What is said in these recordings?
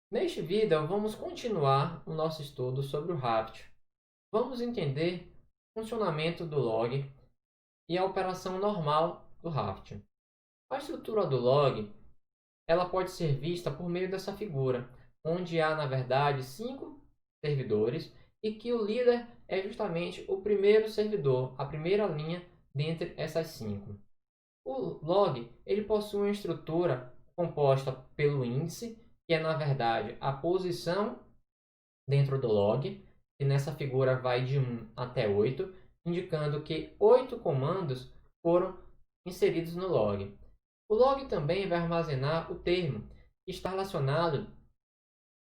Neste vídeo, vamos continuar o nosso estudo sobre o Raft. Vamos entender o funcionamento do log e a operação normal do Raft. A estrutura do log ela pode ser vista por meio dessa figura, onde há, na verdade, 5 servidores e que o líder é justamente o primeiro servidor, a primeira linha dentre essas 5. O log ele possui uma estrutura composta pelo índice, que é, na verdade, a posição dentro do log, e nessa figura vai de 1 até 8, indicando que 8 comandos foram inseridos no log. O log também vai armazenar o termo, que está relacionado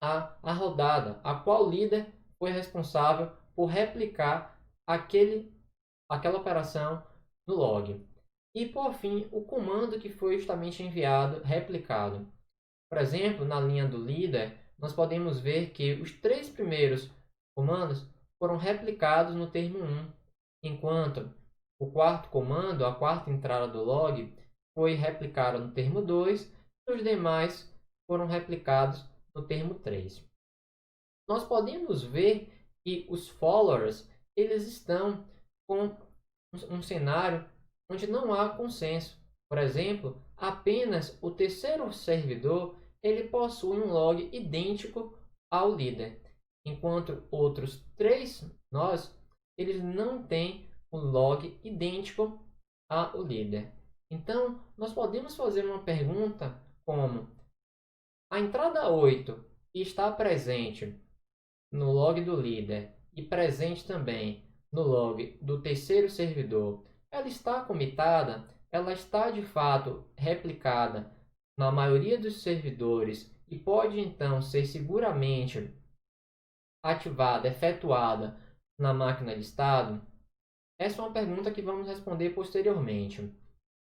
à rodada, a qual líder foi responsável por replicar aquela operação no log. E, por fim, o comando que foi justamente enviado, replicado. Por exemplo, na linha do líder, nós podemos ver que os 3 primeiros comandos foram replicados no termo 1, enquanto o quarto comando, a quarta entrada do log, foi replicada no termo 2 e os demais foram replicados no termo 3. Nós podemos ver que os followers eles estão com um cenário onde não há consenso. Por exemplo, apenas o terceiro servidor ele possui um log idêntico ao líder, enquanto outros 3 nós eles não têm um log idêntico ao líder. Então, nós podemos fazer uma pergunta como: a entrada 8 está presente no log do líder e presente também no log do terceiro servidor, ela está comitada, ela está de fato replicada na maioria dos servidores e pode então ser seguramente ativada, efetuada na máquina de estado? Essa é uma pergunta que vamos responder posteriormente.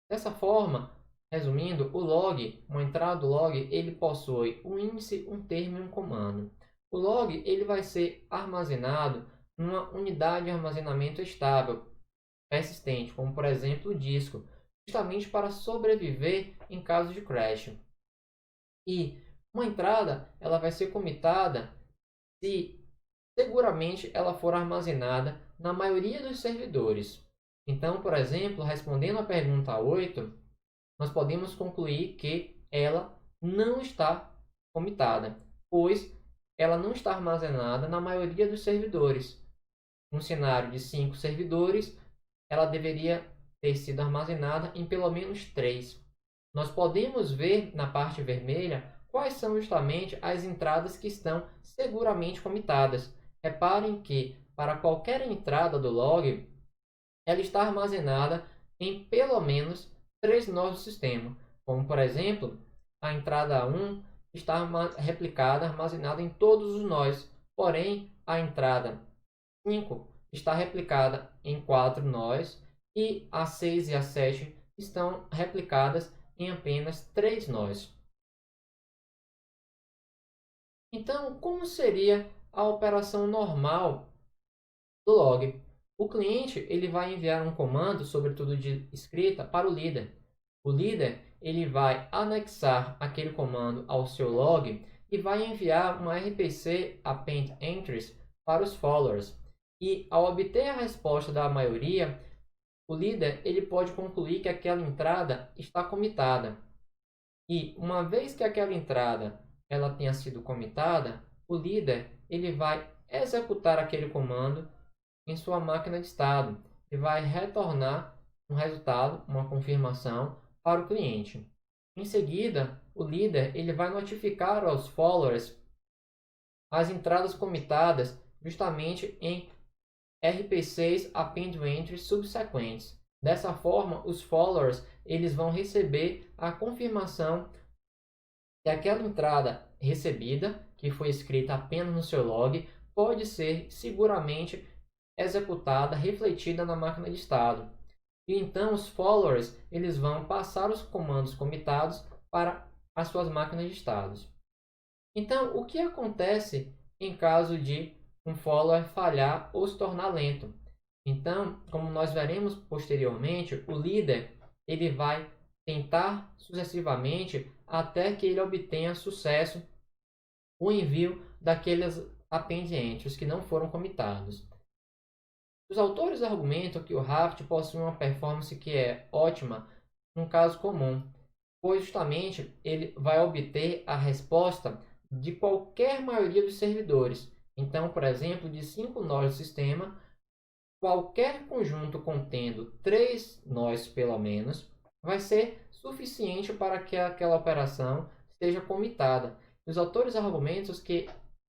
Dessa forma, resumindo, o log, uma entrada do log, ele possui um índice, um termo e um comando. O log ele vai ser armazenado numa unidade de armazenamento estável, persistente, como por exemplo o disco, justamente para sobreviver em caso de crash. E uma entrada ela vai ser comitada se seguramente ela for armazenada na maioria dos servidores. Então, por exemplo, respondendo à pergunta 8, nós podemos concluir que ela não está comitada, pois ela não está armazenada na maioria dos servidores. Um cenário de 5 servidores, ela deveria ter sido armazenada em pelo menos 3. Nós podemos ver na parte vermelha quais são justamente as entradas que estão seguramente comitadas. Reparem que para qualquer entrada do log, ela está armazenada em pelo menos 3 nós do sistema, como por exemplo, a entrada 1 está replicada, armazenada em todos os nós, porém a entrada 5 está replicada em 4 nós e a 6 e a 7 estão replicadas em apenas 3 nós. Então, como seria a operação normal do log? O cliente ele vai enviar um comando, sobretudo de escrita, para o líder. O líder ele vai anexar aquele comando ao seu log e vai enviar uma RPC append entries para os followers. E ao obter a resposta da maioria, o líder ele pode concluir que aquela entrada está comitada. E uma vez que aquela entrada ela tenha sido comitada, o líder ele vai executar aquele comando em sua máquina de estado e vai retornar um resultado, uma confirmação para o cliente. Em seguida, o líder ele vai notificar aos followers as entradas comitadas justamente em RPCs append entries subsequentes. Dessa forma, os followers eles vão receber a confirmação que aquela entrada recebida, que foi escrita apenas no seu log, pode ser seguramente executada, refletida na máquina de estado. E então os followers eles vão passar os comandos comitados para as suas máquinas de estados. Então, o que acontece em caso de um follower falhar ou se tornar lento? Então, como nós veremos posteriormente, o líder ele vai tentar sucessivamente até que ele obtenha sucesso o envio daqueles append entries que não foram comitados. Os autores argumentam que o Raft possui uma performance que é ótima num caso comum, pois justamente ele vai obter a resposta de qualquer maioria dos servidores. Então, por exemplo, de 5 nós do sistema, qualquer conjunto contendo 3 nós pelo menos vai ser suficiente para que aquela operação seja comitada. Os autores argumentam que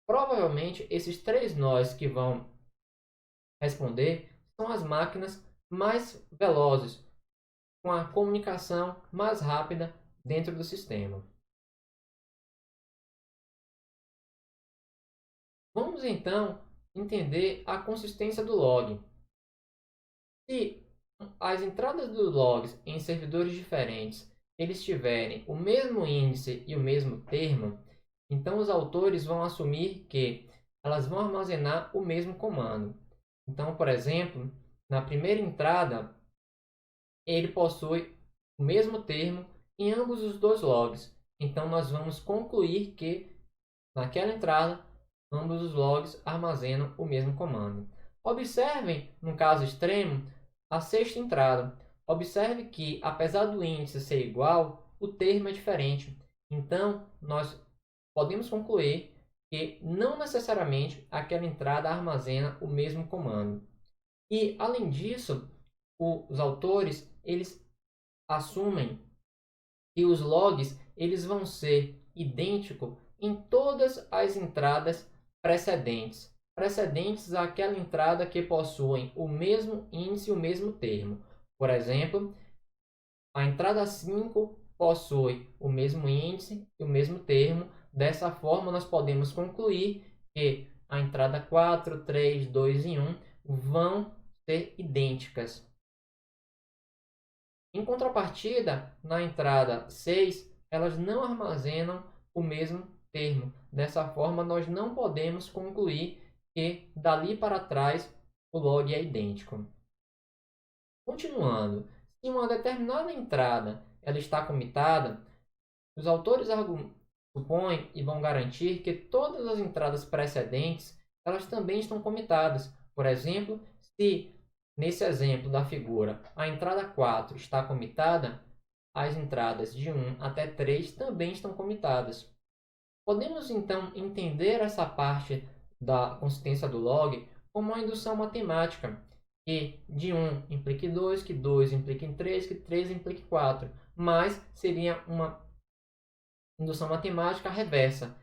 provavelmente esses 3 nós que vão responder são as máquinas mais velozes, com a comunicação mais rápida dentro do sistema. Vamos então entender a consistência do log. Se as entradas dos logs em servidores diferentes eles tiverem o mesmo índice e o mesmo termo, então os autores vão assumir que elas vão armazenar o mesmo comando. Então, por exemplo, na primeira entrada, ele possui o mesmo termo em ambos os dois logs. Então, nós vamos concluir que naquela entrada, ambos os logs armazenam o mesmo comando. Observem, no caso extremo, a sexta entrada. Observe que, apesar do índice ser igual, o termo é diferente. Então, nós podemos concluir que não necessariamente aquela entrada armazena o mesmo comando. E, além disso, os autores eles assumem que os logs eles vão ser idênticos em todas as entradas precedentes àquela entrada que possuem o mesmo índice e o mesmo termo. Por exemplo, a entrada 5 possui o mesmo índice e o mesmo termo. Dessa forma, nós podemos concluir que a entrada 4, 3, 2 e 1 vão ser idênticas. Em contrapartida, na entrada 6, elas não armazenam o mesmo termo. Dessa forma, nós não podemos concluir que dali para trás o log é idêntico. Continuando, se uma determinada entrada ela está comitada, os autores supõem e vão garantir que todas as entradas precedentes elas também estão comitadas. Por exemplo, se nesse exemplo da figura a entrada 4 está comitada, as entradas de 1 até 3 também estão comitadas. Podemos então entender essa parte da consistência do log como uma indução matemática, que de 1 implica 2, que 2 implica em 3, que 3 implica em 4, mas seria uma indução matemática reversa.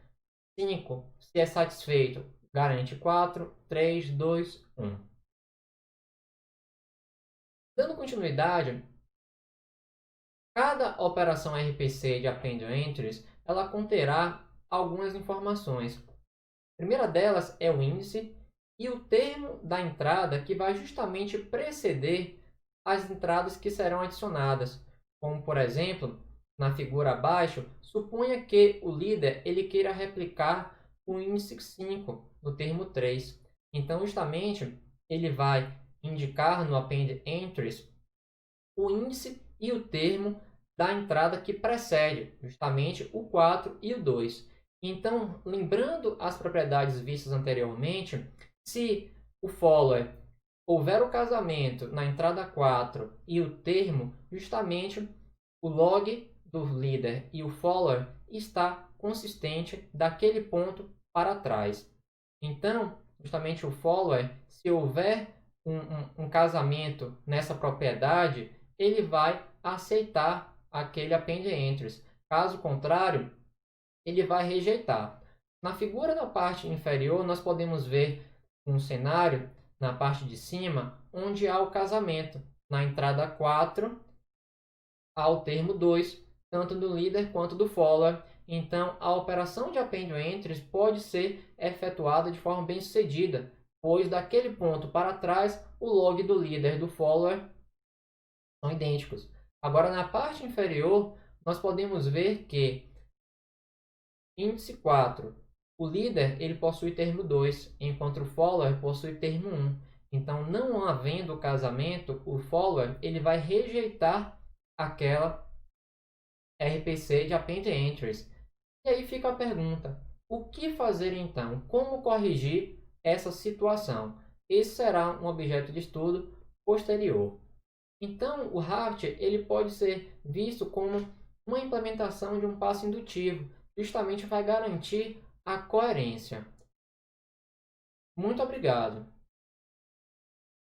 5, se é satisfeito, garante 4, 3, 2, 1. Dando continuidade, cada operação RPC de Append Entries ela conterá algumas informações. A primeira delas é o índice e o termo da entrada que vai justamente preceder as entradas que serão adicionadas. Como, por exemplo, na figura abaixo, suponha que o líder ele queira replicar o índice 5 no termo 3. Então, justamente, ele vai indicar no Append Entries o índice e o termo da entrada que precede, justamente o 4 e o 2. Então, lembrando as propriedades vistas anteriormente, se o follower houver o casamento na entrada 4 e o termo, justamente o log do líder e o follower está consistente daquele ponto para trás. Então, justamente o follower, se houver um casamento nessa propriedade, ele vai aceitar aquele append entries. Caso contrário, ele vai rejeitar. Na figura da parte inferior, nós podemos ver um cenário na parte de cima, onde há o casamento. Na entrada 4, há o termo 2, tanto do líder quanto do follower. Então, a operação de append entries pode ser efetuada de forma bem sucedida, pois daquele ponto para trás, o log do líder e do follower são idênticos. Agora, na parte inferior, nós podemos ver que índice 4, o líder ele possui termo 2, enquanto o follower possui termo 1. Então, não havendo o casamento, o follower ele vai rejeitar aquela RPC de Append Entries. E aí fica a pergunta, O que fazer então? Como corrigir essa situação? Esse será um objeto de estudo posterior. Então, o Raft ele pode ser visto como uma implementação de um passo indutivo, justamente vai garantir a coerência. Muito obrigado.